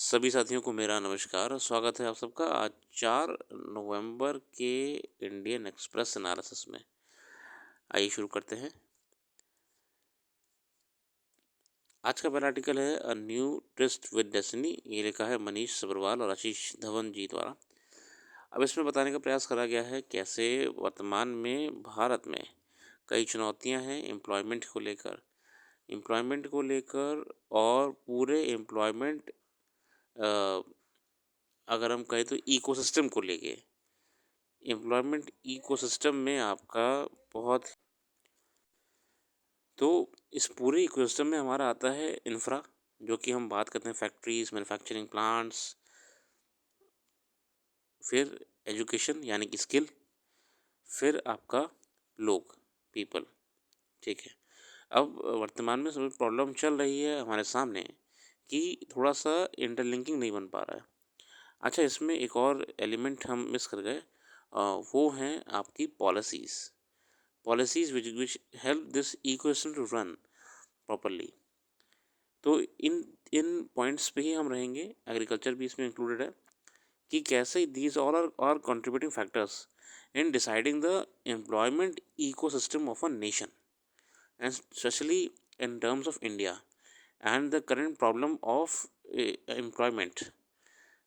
सभी साथियों को मेरा नमस्कार और स्वागत है आप सबका आज 4 नवंबर के इंडियन एक्सप्रेस एनालिसिस में। आइए शुरू करते हैं। आज का पहला आर्टिकल है a new twist with destiny. ये लिखा है मनीष सब्रवाल और आशीष धवन जी द्वारा। अब इसमें बताने का प्रयास करा गया है कैसे वर्तमान में भारत में कई चुनौतियां हैं एम्प्लॉयमेंट को लेकर और पूरे एम्प्लॉयमेंट अगर हम कहें तो इकोसिस्टम को लेके एम्प्लॉयमेंट इकोसिस्टम में आपका बहुत तो इस पूरे इकोसिस्टम में हमारा आता है इंफ्रा, जो कि हम बात करते हैं फैक्ट्रीज, मैन्युफैक्चरिंग प्लांट्स, फिर एजुकेशन यानी कि स्किल, फिर आपका लोग, पीपल। ठीक है। अब वर्तमान में सब प्रॉब्लम चल रही है हमारे सामने कि थोड़ा सा इंटरलिंकिंग नहीं बन पा रहा है। अच्छा, इसमें एक और एलिमेंट हम मिस कर गए, वो हैं आपकी policies which help this ecosystem to run properly. तो इन इन पॉइंट्स पे ही हम रहेंगे। एग्रीकल्चर भी इसमें इंक्लूडेड है कि कैसे these all are contributing factors in deciding the employment ecosystem of a nation and specially in terms of India and the current problem of employment,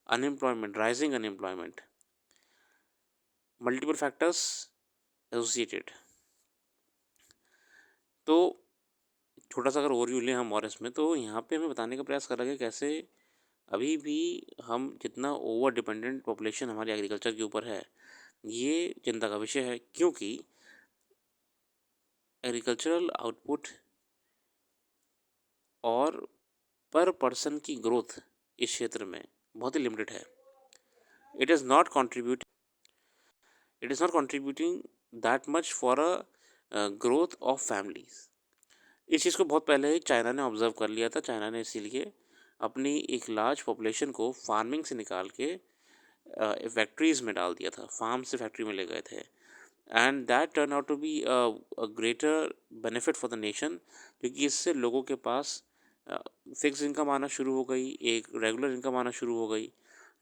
unemployment, rising unemployment, multiple factors associated. तो छोटा सा अगर overview लें हम और इसमें, तो यहाँ पे हमें बताने का प्रयास कर रहा है कैसे अभी भी हम जितना ओवर डिपेंडेंट पॉपुलेशन हमारी एग्रीकल्चर के ऊपर है, ये चिंता का विषय है, क्योंकि एग्रीकल्चरल आउटपुट और पर पर्सन की ग्रोथ इस क्षेत्र में बहुत ही लिमिटेड है। It is not contributing that much for a growth of families. इस चीज़ को बहुत पहले ही चाइना ने ऑब्जर्व कर लिया था। चाइना ने इसीलिए अपनी एक लार्ज पॉपुलेशन को फार्मिंग से निकाल के फैक्ट्रीज़ में डाल दिया था, फार्म से फैक्ट्री में ले गए थे। And that turn out to be a greater benefit for the nation, क्योंकि इससे लोगों के पास फिक्स इनकम आना शुरू हो गई, एक रेगुलर इनकम आना शुरू हो गई।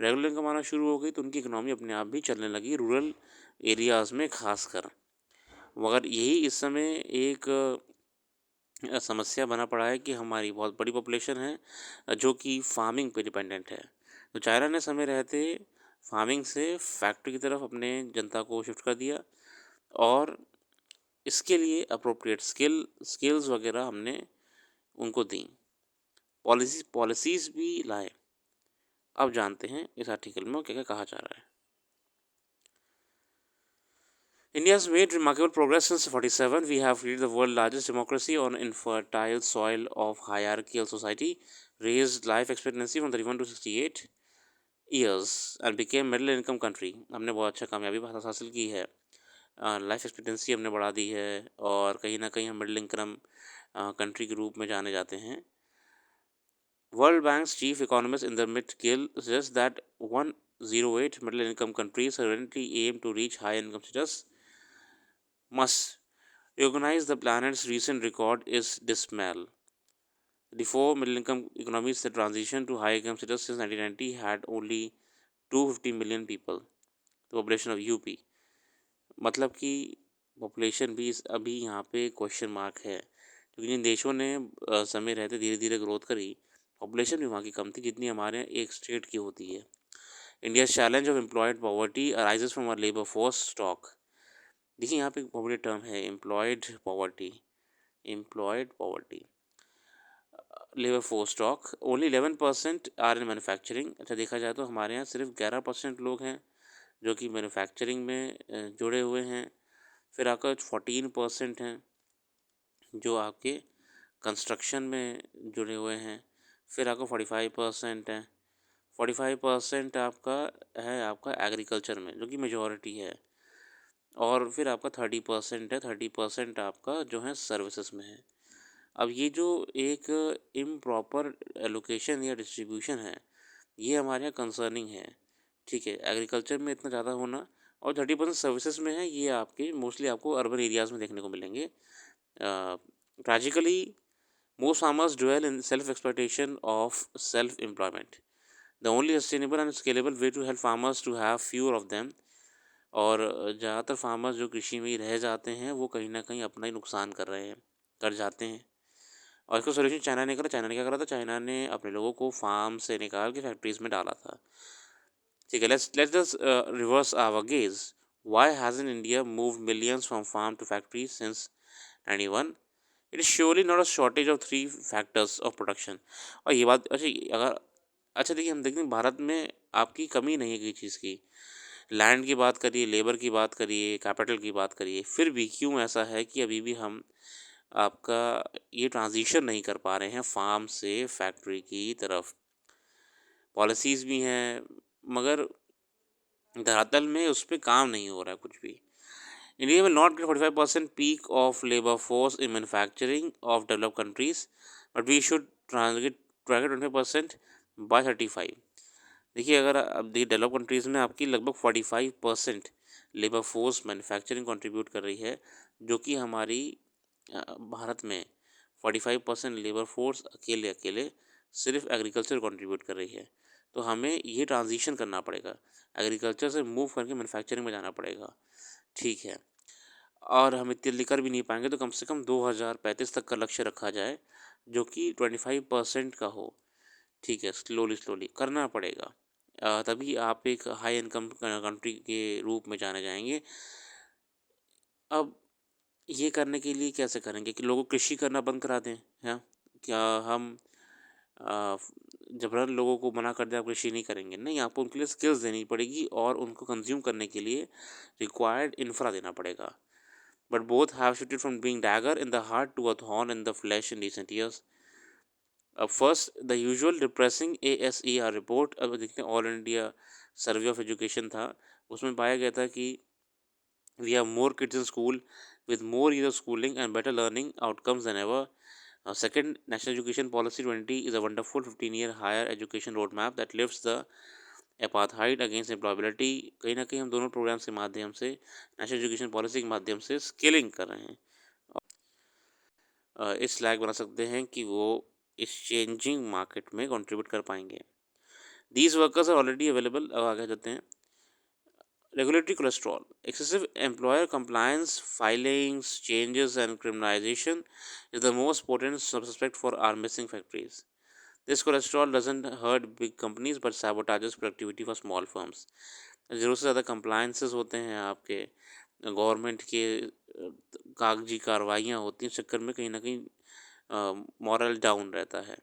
रेगुलर इनकम आना शुरू हो गई तो उनकी इकनॉमी अपने आप भी चलने लगी, रूरल एरियाज़ में खासकर। मगर यही इस समय एक समस्या बना पड़ा है कि हमारी बहुत बड़ी पॉपुलेशन है जो कि फार्मिंग पे डिपेंडेंट है। तो चाइना ने समय रहते फार्मिंग से फैक्ट्री की तरफ अपने जनता को शिफ्ट कर दिया और इसके लिए अप्रोप्रिएट स्किल्स वगैरह हमने उनको दी, पॉलिसीज़ भी लाए। अब जानते हैं इस आर्टिकल में क्या क्या कहा जा रहा है। India has made remarkable progress since 47. We have created the world's largest democracy on infertile soil of hierarchical society, raised life expectancy from 31 to 68 years, and became middle income country. हमने बहुत अच्छा कामयाबी हासिल की है। लाइफ एक्सपेक्टेंसी हमने बढ़ा दी है और कहीं ना कहीं हम मिडिल इनकम कंट्री के रूप में जाने जाते हैं। World Bank's chief economist Indermit Gill suggests that 108 middle income countries currently aim to reach high income status must recognize the planet's recent record is dismal. The four middle-income economies that transitioned to high-income status since 1990 had only 250 million people, the population of UP. मतलब कि population भी अभी यहाँ पे question mark है, क्योंकि जिन देशों ने समय रहते धीरे धीरे ग्रोथ करी, पॉपुलेशन भी वहाँ की कम थी जितनी हमारे यहाँ एक स्टेट की होती है। India challenge of employed poverty arises from our labour force stock. देखिए यहाँ पे एक पॉपुलर टर्म है employed poverty labour force stock. Only 11% are in manufacturing. अच्छा, देखा जाए तो हमारे यहाँ सिर्फ 11% लोग हैं जो कि मैन्युफैक्चरिंग में जुड़े हुए हैं। फिर आपका 14% हैं जो आपके कंस्ट्रक्शन में जुड़े हुए हैं। फिर आपका 45% है, 45% आपका एग्रीकल्चर में जो कि मेजॉरिटी है। और फिर आपका 30% है, 30% आपका जो है सर्विसेज में है। अब ये जो एक इम्प्रॉपर एलोकेशन या डिस्ट्रीब्यूशन है, ये हमारे यहाँ कंसर्निंग है। ठीक है, एग्रीकल्चर में इतना ज़्यादा होना और 30% सर्विसेज में है, ये आपके मोस्टली आपको अर्बन एरियाज़ में देखने को मिलेंगे। Tragically most farmers dwell in self exploitation of self employment. The only sustainable and scalable way to help farmers to have fewer of them. और ज़्यादातर फार्मर्स जो कृषि में ही रह जाते हैं वो कहीं ना कहीं अपना ही नुकसान कर रहे हैं, कर जाते हैं। और इसका सोल्यूशन चाइना ने करा। चाइना ने क्या करा था, चाइना ने अपने लोगों को फार्म से निकाल के फैक्ट्रीज में डाला था। ठीक है, let's just reverse our gaze. Why hasn't India move millions from farm to factory since 91? It is surely not a shortage of three factors of production. और ये बात अच्छा, अगर अच्छा देखिए, हम देखते हैं भारत में आपकी कमी नहीं है किसी चीज़ की। लैंड की बात करिए, लेबर की बात करिए, कैपिटल की बात करिए, फिर भी क्यों ऐसा है कि अभी भी हम आपका ये ट्रांजिशन नहीं कर पा रहे हैं फार्म से फैक्ट्री की तरफ। पॉलिसीज़ भी हैं, मगर धरातल में उस पे काम नहीं हो रहा है कुछ भी। India will not get 45% peak of labor force in manufacturing of developed countries, but we should target 25% by 35। देखिए, अगर अब देखिए डेवलप कंट्रीज़ में आपकी लगभग 45% लेबर फोर्स मैन्युफैक्चरिंग कंट्रीब्यूट कर रही है, जो कि हमारी भारत में 45% लेबर फोर्स अकेले अकेले सिर्फ एग्रीकल्चर कंट्रीब्यूट कर रही है। तो हमें ये ट्रांजिशन करना पड़ेगा, एग्रीकल्चर से मूव करके मैन्युफैक्चरिंग में जाना पड़ेगा। ठीक है, और हम इतनी जल्दी कर भी नहीं पाएंगे, तो कम से कम 2035 तक का लक्ष्य रखा जाए, जो कि 25% का हो। ठीक है, स्लोली स्लोली करना पड़ेगा। तभी आप एक हाई इनकम कंट्री के रूप में जाने जाएंगे। अब ये करने के लिए कैसे करेंगे कि लोगों को कृषि करना बंद करा दें? हाँ, क्या हम अ, जबरन लोगों को मना कर दें आप कृषि नहीं करेंगे? नहीं, आपको उनके लिए स्किल्स देनी पड़ेगी और उनको कंज्यूम करने के लिए रिक्वायर्ड इंफ्रा देना पड़ेगा। But both have shifted from being dagger in the heart to a thorn in the flesh in recent years. First, the usual depressing ASER report, अब देखते हैं all India survey of education था, उसमें पाया गया था कि we have more kids in school with more years of schooling and better learning outcomes than ever. Second, National Education Policy 20 is a wonderful 15-year higher education roadmap that lifts the apartheid against employability. कहीं ना कहीं हम दोनों programmes के माध्यम से, national education policy के माध्यम से स्केलिंग कर रहे हैं, इस लायक बना सकते हैं कि वो इस चेंजिंग मार्केट में कंट्रीब्यूट कर पाएंगे। These workers are already available. अब आगे जाते हैं। Regulatory cholesterol, excessive employer compliance, filings, changes and criminalisation is the most potent suspect for our missing factories. This cholesterol doesn't hurt big companies but sabotages productivity for small firms. ज़रूरत से ज़्यादा compliances होते हैं आपके, government के कागजी कार्रवाइयाँ होती हैं, इस चक्कर में कहीं ना कहीं मॉरल डाउन रहता है।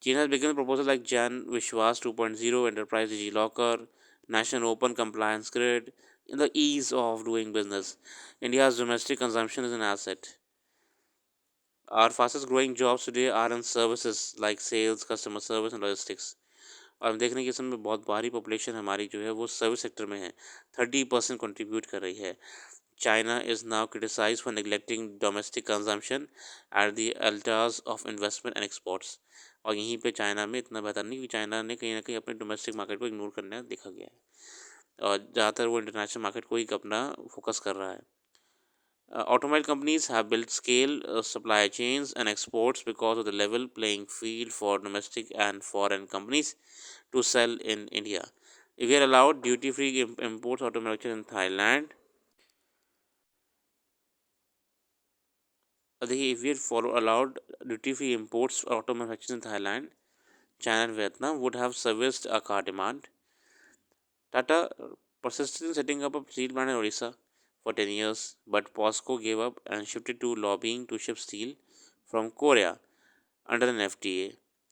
China has begun proposals like Jan Vishwas 2.0, Enterprise DigiLocker, National Open Compliance Grid, in the ease of doing business. India's domestic consumption is an asset. Our fastest growing jobs today are in services like sales, customer service and logistics. और हम देख रहे हैं कि इस समय बहुत भारी पॉपुलेशन हमारी जो है वो सर्विस सेक्टर में है, 30% कंट्रीब्यूट कर रही है। China is now criticized for neglecting domestic consumption at the altars of investment and exports। और यहीं पे चाइना में इतना बेहतर नहीं, कि चाइना ने कहीं ना कहीं अपने डोमेस्टिक मार्केट को इग्नोर करना देखा गया है, और ज़्यादातर वो इंटरनेशनल मार्केट को ही अपना फोकस कर रहा है। Automobile companies have built scale supply chains and exports because of the level playing field for domestic and foreign companies to sell in India. If we are allowed duty-free imports auto manufactured in Thailand, if we follow allowed duty-free imports auto manufactured in Thailand, China and Vietnam would have serviced a car demand. Tata persisted in setting up a steel plant in Odisha for 10 years, but POSCO gave up and shifted to lobbying to ship steel from Korea under an FTA.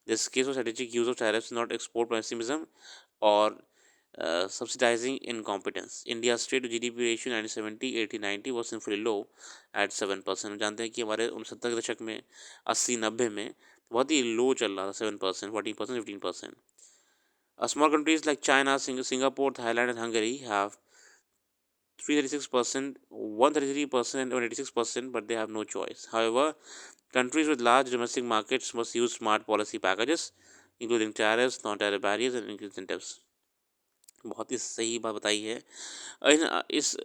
This case of strategic use of tariffs, not export pessimism or subsidizing incompetence. India's trade to GDP ratio 1970, 80, 90 was sinfully low at 7%। जानते हैं कि हमारे 69 के दशक में 80-90 में बहुत ही लो चल रहा था, 7%, 14%, 15%। Small countries like China, Singapore, Thailand and Hungary have 336%, 133% and 186%, but they have no choice. However, countries with large domestic markets must use smart policy packages, including tariffs, non-tariff barriers and incentives। बहुत ही सही बात बताई है। इस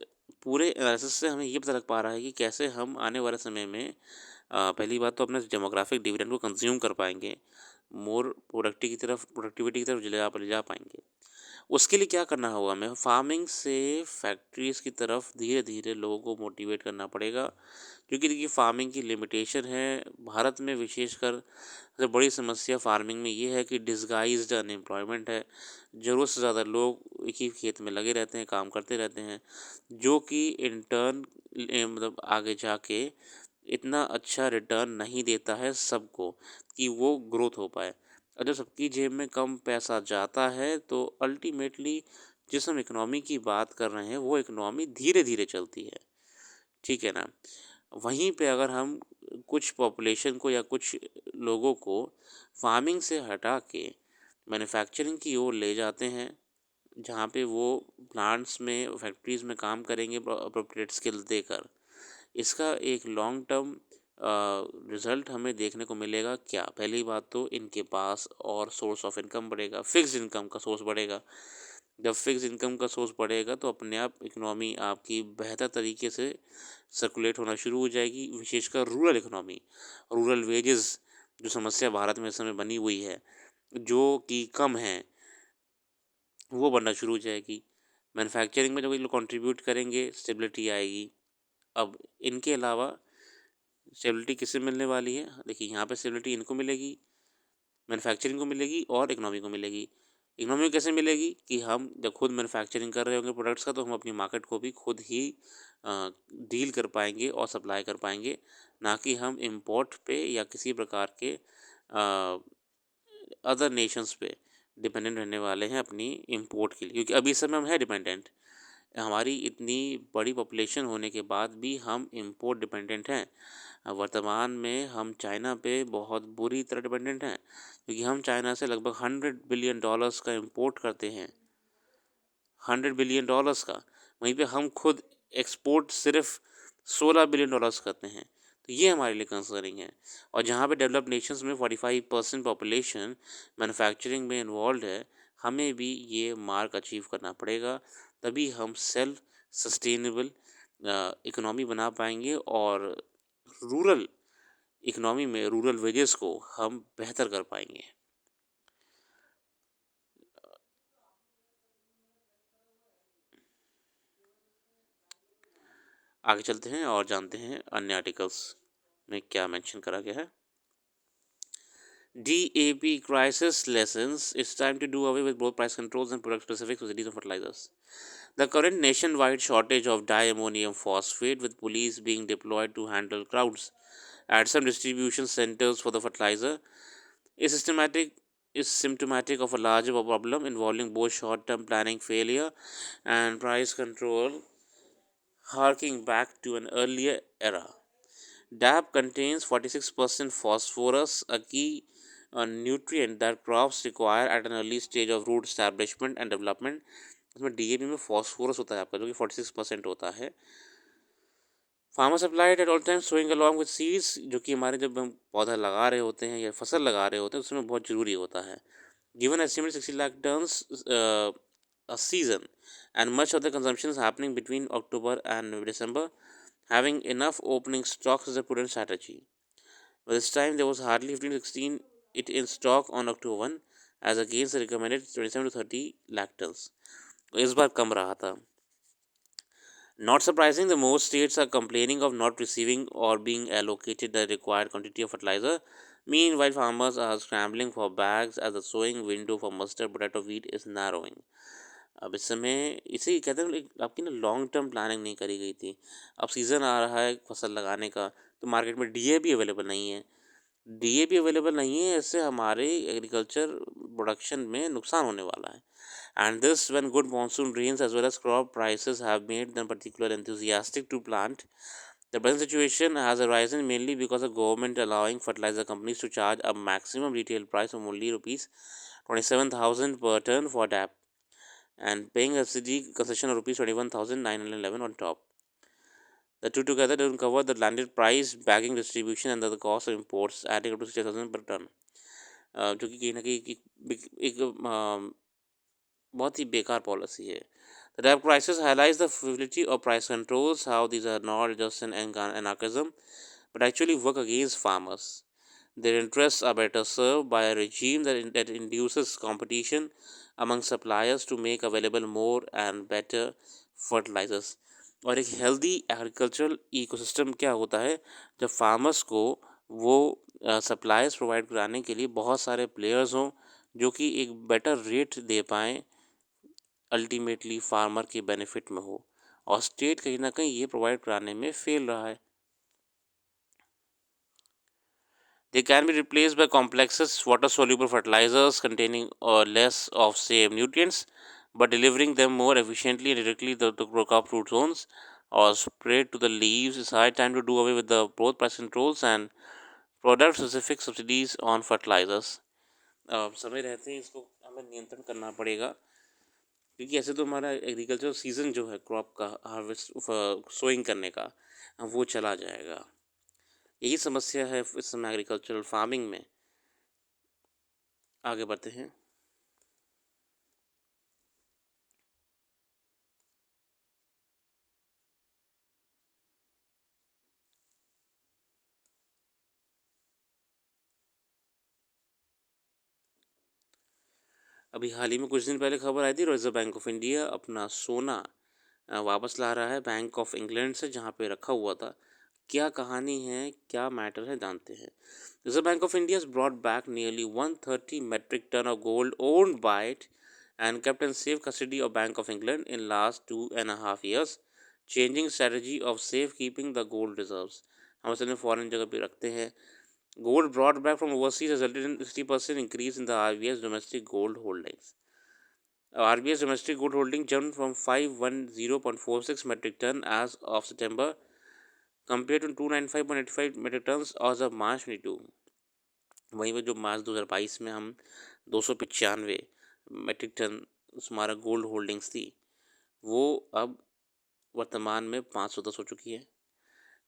पूरे analysis से हमें ये पता लग पा रहा है कि कैसे हम आने वाले समय में पहली बात तो अपने डेमोग्राफिक डिविडेंड को कंज्यूम कर पाएंगे, मोर प्रोडक्टिविटी की तरफ ले जा पाएंगे। उसके लिए क्या करना होगा, हमें फार्मिंग से फैक्ट्रीज़ की तरफ धीरे धीरे लोगों को मोटिवेट करना पड़ेगा, क्योंकि देखिए फार्मिंग की लिमिटेशन है भारत में। विशेषकर सबसे बड़ी समस्या फार्मिंग में ये है कि डिसगाइज्ड अनएम्प्लॉयमेंट है। ज़रूरत से ज़्यादा लोग एक ही खेत में लगे रहते हैं, काम करते रहते हैं, जो कि इंटर्न मतलब आगे जाके इतना अच्छा रिटर्न नहीं देता है सबको कि वो ग्रोथ हो पाए। और जब सबकी जेब में कम पैसा जाता है तो अल्टीमेटली जिस हम इकोनॉमी की बात कर रहे हैं वो इकोनॉमी धीरे धीरे चलती है, ठीक है ना। वहीं पे अगर हम कुछ पॉपुलेशन को या कुछ लोगों को फार्मिंग से हटा के मैन्युफैक्चरिंग की ओर ले जाते हैं, जहाँ पे वो प्लांट्स में फैक्ट्रीज़ में काम करेंगे अप्रोप्रिएट स्किल देकर, इसका एक लॉन्ग टर्म रिज़ल्ट हमें देखने को मिलेगा। क्या, पहली बात तो इनके पास और सोर्स ऑफ इनकम बढ़ेगा, फिक्स्ड इनकम का सोर्स बढ़ेगा। जब फिक्स्ड इनकम का सोर्स बढ़ेगा तो अपने आप इकोनॉमी आपकी बेहतर तरीके से सर्कुलेट होना शुरू हो जाएगी, विशेषकर रूरल इकोनॉमी। रूरल वेजेस जो समस्या भारत में इस समय बनी हुई है, जो कि कम है, वो बनना शुरू हो जाएगी। मैन्युफैक्चरिंग में जब ये लोग कंट्रीब्यूट करेंगे, स्टेबिलिटी आएगी। अब इनके अलावा स्टेबिलिटी किससे मिलने वाली है? देखिए यहाँ पे स्टेबिलिटी इनको मिलेगी, मैन्युफैक्चरिंग को मिलेगी और इकोनॉमी को मिलेगी। इकोनॉमी को कैसे मिलेगी कि हम जब खुद मैन्युफैक्चरिंग कर रहे होंगे प्रोडक्ट्स का, तो हम अपनी मार्केट को भी खुद ही डील कर पाएंगे और सप्लाई कर पाएंगे, ना कि हम इम्पोर्ट पे या किसी प्रकार के अदर नेशंस पे डिपेंडेंट रहने वाले हैं अपनी इम्पोर्ट के लिए। क्योंकि अभी इस समय हम है डिपेंडेंट, हमारी इतनी बड़ी पॉपुलेशन होने के बाद भी हम इम्पोर्ट डिपेंडेंट हैं। वर्तमान में हम चाइना पे बहुत बुरी तरह डिपेंडेंट हैं, क्योंकि हम चाइना से लगभग $100 बिलियन का इम्पोर्ट करते हैं, $100 बिलियन का। वहीं पे हम खुद एक्सपोर्ट सिर्फ $16 बिलियन करते हैं। तो ये हमारे लिए कंसर्निंग है। और जहाँ पे डेवलप्ड नेशंस में 45% पॉपुलेशन मैन्युफैक्चरिंग में इन्वॉल्व है, हमें भी ये मार्क अचीव करना पड़ेगा, तभी हम सेल्फ सस्टेनेबल इकोनॉमी बना पाएंगे और रूरल इकोनॉमी में रूरल वेजेस को हम बेहतर कर पाएंगे। आगे चलते हैं और जानते हैं अन्य आर्टिकल्स में क्या मेंशन करा गया है। DAP crisis lessons. It's time to do away with both price controls and product specific subsidies on fertilizers. The current nationwide shortage of diammonium phosphate, with police being deployed to handle crowds at some distribution centers for the fertilizer, is systematic is symptomatic of a larger problem involving both short-term planning failure and price control, harking back to an earlier era. DAP contains 46% phosphorus, a key nutrient that crops require at an early stage of root establishment and development. इसमें DAP में phosphorus होता है आपका, जो कि 46% होता है। Farmer supplied at all time sowing along with seeds, जो कि हमारे जब हम पौधा लगा रहे होते हैं या फसल लगा रहे होते हैं उसमें बहुत ज़रूरी होता है। Given estimate 60 lakh tonnes a season, and much of the consumption is happening between October and December. Having enough opening stocks is a prudent strategy. By this time, there was hardly 15 to 16 it in stock on October 1, as against the recommended 27 to 30 lakh tons. इस बार कम रहा था। Not surprising, the most states are complaining of not receiving or being allocated the required quantity of fertilizer. Meanwhile, farmers are scrambling for bags as the sowing window for mustard, potato, wheat is narrowing. अब इस समय इसे कहते हैं आपकी ना long term planning नहीं करी गई थी। अब सीज़न आ रहा है फसल लगाने का, तो मार्केट में DAP अवेलेबल नहीं है। DAP अवेलेबल नहीं है, इससे हमारे एग्रीकल्चर प्रोडक्शन में नुकसान होने वाला है। And this when good monsoon rains as well as crop prices have made them particularly enthusiastic to plant. The present situation has arisen mainly because of government allowing fertilizer companies to charge a maximum retail price of only rupees 27,000 per ton for DAP, and paying a subsidy concession of rupees 21,911 on top. The two together don't cover the landed price, bagging, distribution and the cost of imports, adding up to 60,000 per ton. जो कि कहीं ना कहीं एक बहुत ही बेकार policy है। The DAP crisis highlights the fragility of price controls, how these are not just an anarchism, but actually work against farmers. Their interests are better served by a regime that induces competition among suppliers to make available more and better fertilizers. और एक healthy agricultural ecosystem क्या होता है, जब farmers को वो supplies provide कराने के लिए बहुत सारे प्लेयर्स हों जो कि एक बेटर रेट दे पाएँ, अल्टीमेटली फार्मर के बेनिफिट में हो, और स्टेट कहीं ना कहीं ये प्रोवाइड कराने में फेल रहा है. They can be replaced by complexes, water-soluble fertilizers containing less of same nutrients, but delivering them more efficiently and directly to the crop root zones or sprayed to the leaves. It's high time to do away with the both price controls and product-specific subsidies on fertilizers. समय रहते हैं इसको हमें नियंत्रण करना पड़ेगा, क्योंकि ऐसे तो हमारा एग्रीकल्चर सीज़न जो है क्रॉप का हार्वेस्ट सोइंग करने का, वो चला जाएगा. यही समस्या है इस समय एग्रीकल्चरल फार्मिंग में. आगे बढ़ते हैं. अभी हाल ही में कुछ दिन पहले खबर आई थी, रिजर्व बैंक ऑफ इंडिया अपना सोना वापस ला रहा है बैंक ऑफ इंग्लैंड से, जहाँ पे रखा हुआ था. क्या कहानी है, क्या मैटर है, जानते हैं. Reserve bank of India brought back nearly 130 metric ton of gold owned by it and kept in safe custody of Bank of England in last 2.5 years, changing strategy of safekeeping the gold reserves. हम असल में foreign जगह पे रखते हैं. Gold brought back from overseas resulted in 60% increase in the RBI's domestic gold holdings. RBI's domestic gold holding jumped from 510.46 metric ton as of September compared to 295.85 metric tons as of March 22. वहीं पर जो मार्च 2022 में हम 295 metric ton हमारा gold holdings थी, वो अब वर्तमान में 510 हो चुकी है.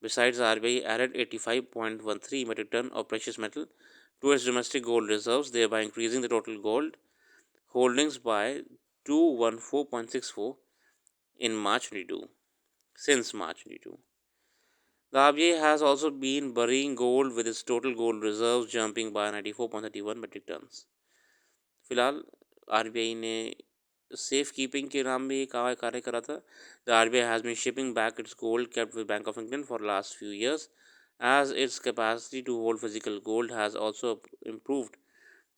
Besides, RBI added 85.13 metric ton of precious metal to its domestic gold reserves, thereby increasing the total gold holdings by 214.64 in March 22. Since March 22, the RBI has also been burying gold, with its total gold reserves jumping by 94.31 metric tons. फिलहाल RBI ने safe keeping के नाम में ये कार्य करा था. The RBI has been shipping back its gold kept with Bank of England for the last few years, as its capacity to hold physical gold has also improved.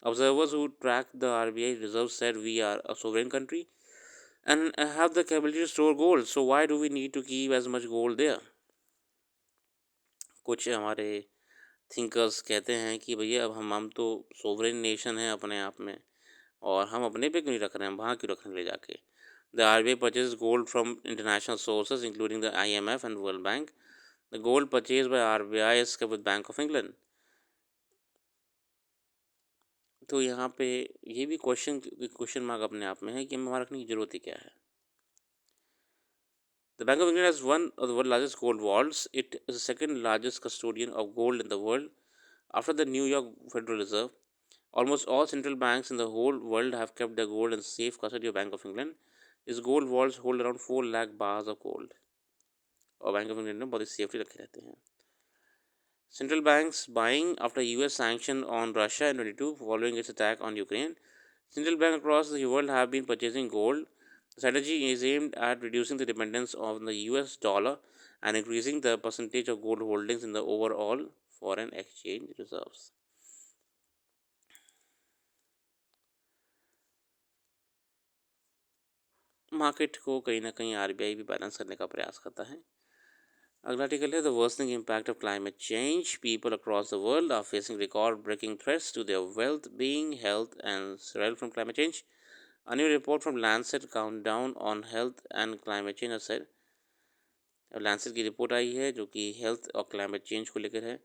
Observers who track the RBI reserves said, we are a sovereign country and have the capability to store gold, so why do we need to keep as much gold there? कुछ हमारे thinkers कहते हैं कि भैया अब हम तो sovereign nation हैं अपने आप में, और हम अपने पे क्यों नहीं रख रहे हैं, वहाँ क्यों रखने ले जाके. The RBI purchases gold from international sources including the IMF and World Bank. The gold purchased by RBI is kept with Bank of England. तो यहाँ पे ये भी क्वेश्चन मार्क अपने आप में है कि हमें वहाँ रखने की ज़रूरत ही क्या है. The Bank of England has one of the world's largest gold vaults. It is the second largest custodian of gold in the world after the New York Federal Reserve. Almost all central banks in the whole world have kept their gold in safe custody of Bank of England. Its gold vaults hold around 4 lakh bars of gold, और bank of England में बहुत ही safely रखे रहते हैं. Central banks buying after US sanction on Russia in 22 following its attack on Ukraine. Central banks across the world have been purchasing gold. The strategy is aimed at reducing the dependence on the US dollar and increasing the percentage of gold holdings in the overall foreign exchange reserves. Market को कहीं ना कहीं RBI भी balance करने का प्रयास करता है. अगला आर्टिकल है, the worsening impact of climate change. People across the world are facing record breaking threats to their well being health and survival from climate change. A new report from Lancet Countdown on Health and Climate Change has said. Lancet की report आई है जो कि health और climate change को लेकर है.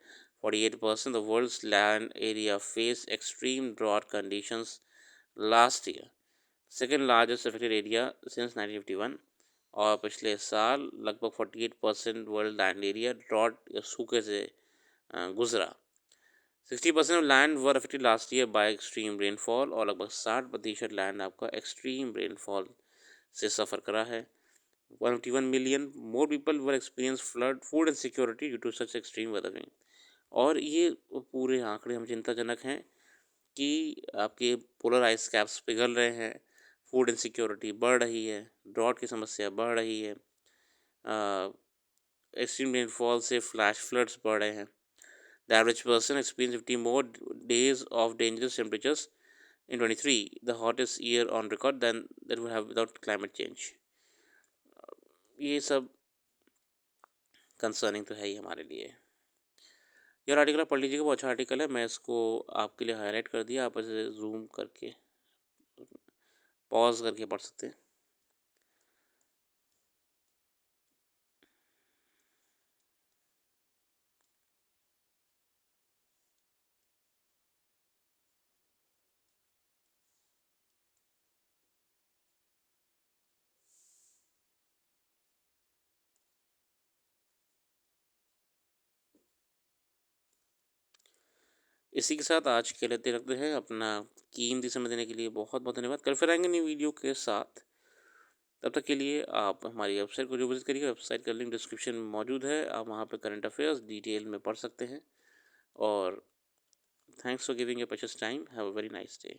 48% of world's land area faced extreme drought conditions last year, second largest affected area since 1951. और पिछले साल लगभग 48% वर्ल्ड लैंड एरिया ड्रॉट या सूखे से गुजरा. 60% of land were affected last year by extreme rainfall, और लगभग 60% लैंड आपका एक्सट्रीम रेनफॉल से सफ़र करा है. 151 million more people will experience flood, food insecurity due to such extreme weathering. और ये पूरे आंकड़े हम चिंताजनक हैं कि आपके पोलर आइस कैप्स पिघल रहे हैं, फूड इनसिक्योरिटी बढ़ रही है, ड्रॉट की समस्या बढ़ रही है, एक्सट्रीम रेनफॉल से फ्लैश फ्लड्स बढ़ रहे हैं. The average person experience 50 more days of dangerous temperatures in 23, the hottest year on record than that would have without climate change. ये सब कंसर्निंग तो है ही हमारे लिए. यार आर्टिकल आप पढ़ लीजिएगा, बहुत अच्छा आर्टिकल है. मैं इसको आपके लिए हाईलाइट कर दिया, आप इसे जूम करके पॉज करके पढ़ सकते हैं. इसी के साथ आज के लिए रखते हैं. अपना कीमती समय देने के लिए बहुत बहुत धन्यवाद. कल फिर आएंगे नई वीडियो के साथ. तब तक के लिए आप हमारी वेबसाइट को जो विजिट करिए. वेबसाइट का लिंक डिस्क्रिप्शन में मौजूद है. आप वहाँ पे करंट अफेयर्स डिटेल में पढ़ सकते हैं. और thanks for giving your precious time. Have a very nice day.